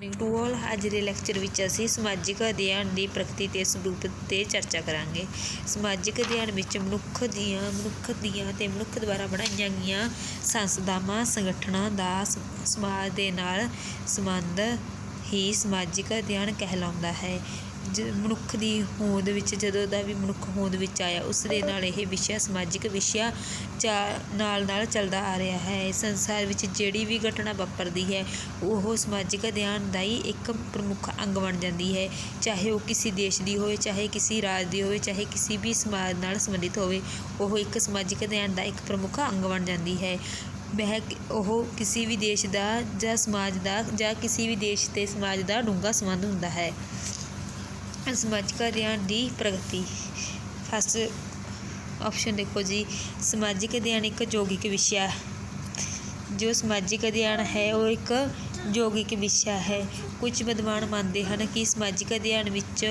Morning to all. अज के lecture में असी समाजिक अध्ययन की प्रगति के स्वरूप से चर्चा करांगे। समाजिक अध्ययन में मनुख द्वारा बनाई गई संस्थावां संगठनां दा समाज के नाल संबंध ही समाजिक अध्ययन कहलाउंदा है। मनुख की होंद विच जदों दा भी मनुख होंद विच आया उस दे नाल यह विषय समाजिक विषय नाल चलदा आ रहा है। संसार विच जिहड़ी भी घटना वापरदी है वह समाजिक अध्ययन का ही एक प्रमुख अंग बन जाती है। चाहे वह किसी देश की होवे, चाहे किसी राज की होवे, चाहे किसी भी समाज नाल संबंधित होवे, वह एक समाजिक अध्ययन का एक प्रमुख अंग बन जाती है। वह किसी भी देश का या समाज का या किसी भी देश ते समाज का डूंगा संबंध हुंदा है। समाजिक अध्ययन की प्रगति। फर्स्ट ऑप्शन देखो जी, समाजिक अध्ययन एक यौगिक विषय। जो समाजिक अध्ययन है वो एक यौगिक विषय है। कुछ विद्वान मानते हैं कि समाजिक अध्ययन विच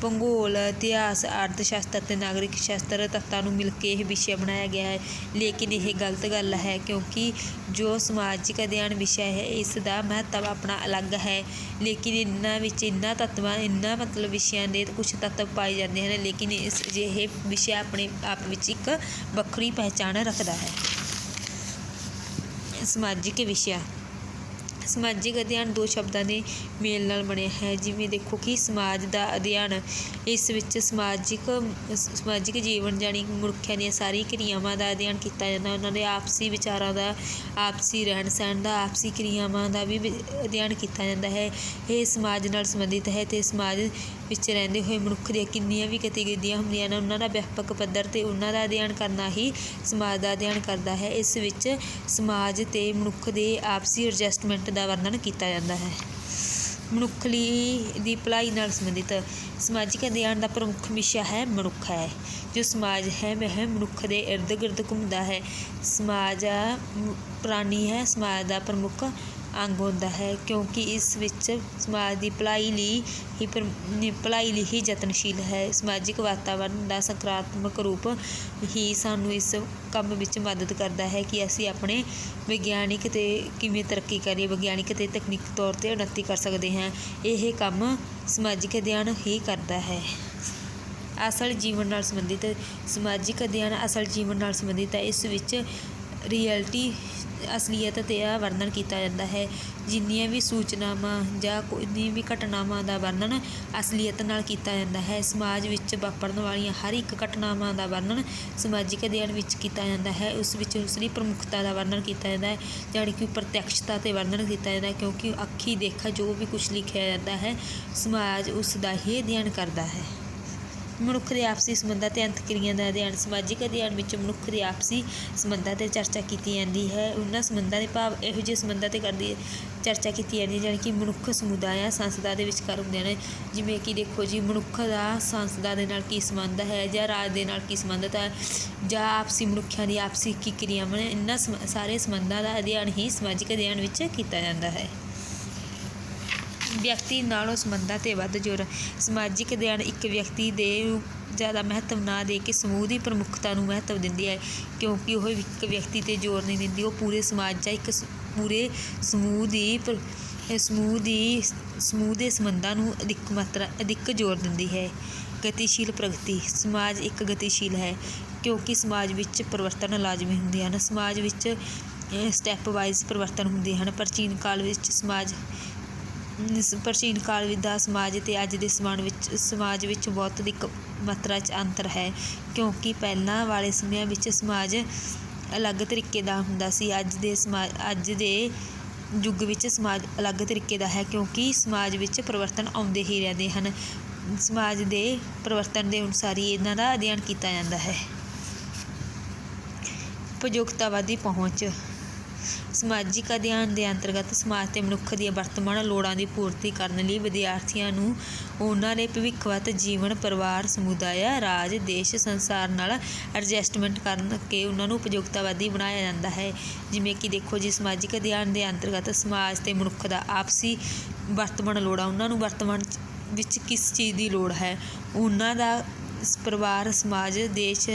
भूगोल, इतिहास, अर्थशास्त्र ते नागरिक शास्त्र तत्तां नूं मिल के यह विषय बनाया गया है, लेकिन यह गलत गल है क्योंकि जो समाजिक अध्ययन विषय है इसका महत्व अपना अलग है। लेकिन इन्हां तत्वां मतलब विषयां दे कुछ तत्व पाए जाते हैं, लेकिन यह विषय अपने आप विच एक वक्री पहचान रखता है। समाजिक विषय। समाजिक अध्ययन दो शब्दों के मेल नाल बनिया है। जिवें देखो कि समाज का अध्ययन, इस विच समाजिक जीवन जानी मनुष्यों दी सारी क्रियावां का अध्ययन किया जाता, उन्होंने आपसी विचारों का, आपसी रहन सहन का, आपसी क्रियावां का भी अध्ययन किया जाता है। यह समाज नाल संबंधित है तो समाज विच रहिंदे होए मनुख दी किन्नियां भी गतिविधियां हुंदियां ने उन्हां दा व्यापक पद्धर ते उन्हां दा अध्ययन करना ही समाज का अध्ययन करता है। इस विच समाज ते मनुख दे आपसी एडजस्टमेंट का वर्णन किया जाता है। मनुख दी भलाई नाल संबंधित। समाजिक अध्ययन का प्रमुख विषय है मनुख है। जो समाज है वह मनुख के इर्द गिर्द घूमता है। समाज प्राणी है, समाज का प्रमुख अंग होता है क्योंकि इस विच समाज की भलाई लई ही यतनशील है। समाजिक वातावरण का सकारात्मक रूप ही सानू इस काम विच मदद करता है कि असी अपने विग्यानिक ते किवें तरक्की करिए, विग्यानिक ते तकनीकी तौर पर उन्नति कर सकते हैं। यह काम समाजिक अध्ययन ही करता है। असल जीवन नाल संबंधित। समाजिक अध्ययन असल जीवन नाल संबंधित है। इस विच रियलिटी असलीयत का वर्णन किया जाता है। जिन्नियां भी सूचनावां या कोई भी घटनावां का वर्णन असलीयत नाल किया जाता है। समाज विच वापरन वालियां हर एक घटनावां का वर्णन समाजिक अध्ययन विच किया जाता है। उस विच उसकी प्रमुखता का वर्णन किया जाता है, यानी कि प्रत्यक्षता से वर्णन किया जाता है क्योंकि अखी देखा जो भी कुछ लिखा जाता है समाज उसका ही अध्ययन करता है। मनुख के आपसी संबंधां ते अंतक्रिया का अध्ययन। समाजिक अध्ययन में मनुख के आपसी संबंधां ते चर्चा की जाती है। उन्होंने संबंधां के भाव इहो जिहे संबंधां ते करदी चर्चा की जाती है जानी कि मनुख समुदाय संस्था के विचकार होंदे ने। जिवें कि देखो जी मनुख का संस्था के नाल की संबंध है या राज के नाल की संबंधित है या आपसी मनुष्यों की आपसी की क्रियावां, इन्हां सारे संबंधां का अध्ययन ही समाजिक अध्ययन विच किया जाता है। व्यक्ति नालों संबंधां ते वध जोर। समाजिक अध्ययन एक व्यक्ति दे ज़्यादा महत्व ना दे के समूह की प्रमुखता नूं महत्व दिंदी है क्योंकि वह एक व्यक्ति ते जोर नहीं दिंदी, वो पूरे समाज या एक पूरे समूह के संबंधां नूं अधिक जोर दिंदी है। गतिशील प्रगति। समाज एक गतिशील है क्योंकि समाज विच परिवर्तन लाजमी हुंदे हन। समाज विच स्टैप वाइज परिवर्तन हुंदे हन। प्राचीन काल का समाज ते अज दे समाज विच बहुत अधिक मात्रा च अंतर है क्योंकि पहलां वाले समय विच समाज अलग तरीके का हुंदा सी। अज दे युग विच समाज अलग तरीके का है क्योंकि समाज विच परिवर्तन आउंदे ही रहंदे हन। समाज के परिवर्तन के अनुसार ही इन्हां दा अध्ययन किया जाता है। उपयोगितावादी पहुँच। समाजिक अध्ययन के अंतर्गत समाज ते मनुख दी वर्तमान लोड़ां की पूर्ति करने लई विद्यार्थियों नूं उन्हां दे भविष्यवत जीवन, परिवार, समुदाय, राज, देश, संसार नाल एडजस्टमेंट करके उन्हां नूं उपयोगितावादी बनाया जाता है। जिवें कि देखो जी समाजिक अध्ययन के अंतर्गत समाज ते मनुख दा आपसी वर्तमान लोड़ां, उन्हां नूं वर्तमान विच किस चीज़ की लोड़ है, उन्हां दा परिवार, समाज, देश,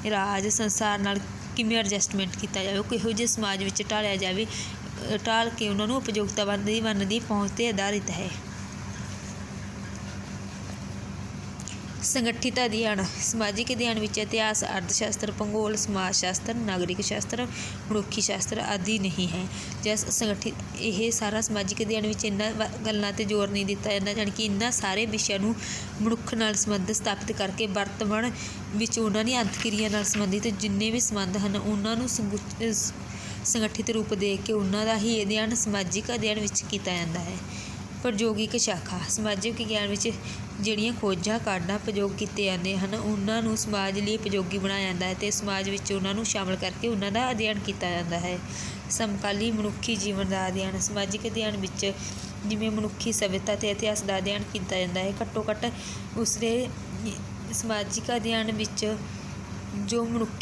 राज, संसार नाल किवें एडजस्टमेंट किया जाए, किहो जिहे समाज विच ढालिया जाए, ਢਾਲ ਕੇ ਉਹਨਾਂ ਨੂੰ ਉਪਯੋਗਤਾ ਵੰਨ ਦੀ ਪਹੁੰਚ 'ਤੇ ਆਧਾਰਿਤ ਹੈ। ਸੰਗਠਿਤ ਅਧਿਐਨ ਸਮਾਜਿਕ ਅਧਿਐਨ ਵਿੱਚ ਇਤਿਹਾਸ, ਅਰਥ ਸ਼ਾਸਤਰ, ਭੂਗੋਲ, ਸਮਾਜ ਸ਼ਾਸਤਰ, ਨਾਗਰਿਕ ਸ਼ਾਸਤਰ, ਮਨੁੱਖੀ ਸ਼ਾਸਤਰ ਆਦਿ ਨਹੀਂ ਹੈ। ਇਹ ਸਾਰਾ ਸਮਾਜਿਕ ਅਧਿਐਨ ਵਿੱਚ ਇਹਨਾਂ ਗੱਲਾਂ 'ਤੇ ਜ਼ੋਰ ਨਹੀਂ ਦਿੱਤਾ ਜਾਂਦਾ, ਜਾਣੀ ਕਿ ਇਹਨਾਂ ਸਾਰੇ ਵਿਸ਼ਿਆਂ ਨੂੰ ਮਨੁੱਖ ਨਾਲ ਸੰਬੰਧ ਸਥਾਪਿਤ ਕਰਕੇ ਵਰਤਮਾਨ ਵਿੱਚ ਉਹਨਾਂ ਦੀ ਅੰਤਕਿਰਿਆ ਨਾਲ ਸੰਬੰਧਿਤ ਜਿੰਨੇ ਵੀ ਸੰਬੰਧ ਹਨ ਉਹਨਾਂ ਨੂੰ ਸੰਗਠਿਤ ਰੂਪ ਦੇ ਕੇ ਉਹਨਾਂ ਦਾ ਹੀ ਅਧਿਐਨ ਸਮਾਜਿਕ ਅਧਿਐਨ ਵਿੱਚ ਕੀਤਾ ਜਾਂਦਾ ਹੈ। ਪ੍ਰਯੋਗਿਕ ਸ਼ਾਖਾ ਸਮਾਜਿਕ ਵਿਗਿਆਨ ਵਿੱਚ ਜਿਹੜੀਆਂ ਖੋਜਾਂ ਕਾਢਾਂ ਪ੍ਰਯੋਗ ਕੀਤੇ ਜਾਂਦੇ ਹਨ ਉਹਨਾਂ ਨੂੰ ਸਮਾਜ ਲਈ ਉਪਯੋਗੀ ਬਣਾਇਆ ਜਾਂਦਾ ਹੈ ਅਤੇ ਸਮਾਜ ਵਿੱਚ ਉਹਨਾਂ ਨੂੰ ਸ਼ਾਮਲ ਕਰਕੇ ਉਹਨਾਂ ਦਾ ਅਧਿਐਨ ਕੀਤਾ ਜਾਂਦਾ ਹੈ। ਸਮਕਾਲੀ ਮਨੁੱਖੀ ਜੀਵਨ ਦਾ ਅਧਿਐਨ ਸਮਾਜਿਕ ਅਧਿਐਨ ਵਿੱਚ ਜਿਵੇਂ ਮਨੁੱਖੀ ਸਭਿਅਤਾ ਅਤੇ ਇਤਿਹਾਸ ਦਾ ਅਧਿਐਨ ਕੀਤਾ ਜਾਂਦਾ ਹੈ, ਘੱਟੋ ਘੱਟ ਉਸਦੇ ਸਮਾਜਿਕ ਅਧਿਐਨ ਵਿੱਚ ਜੋ ਮਨੁੱਖੀ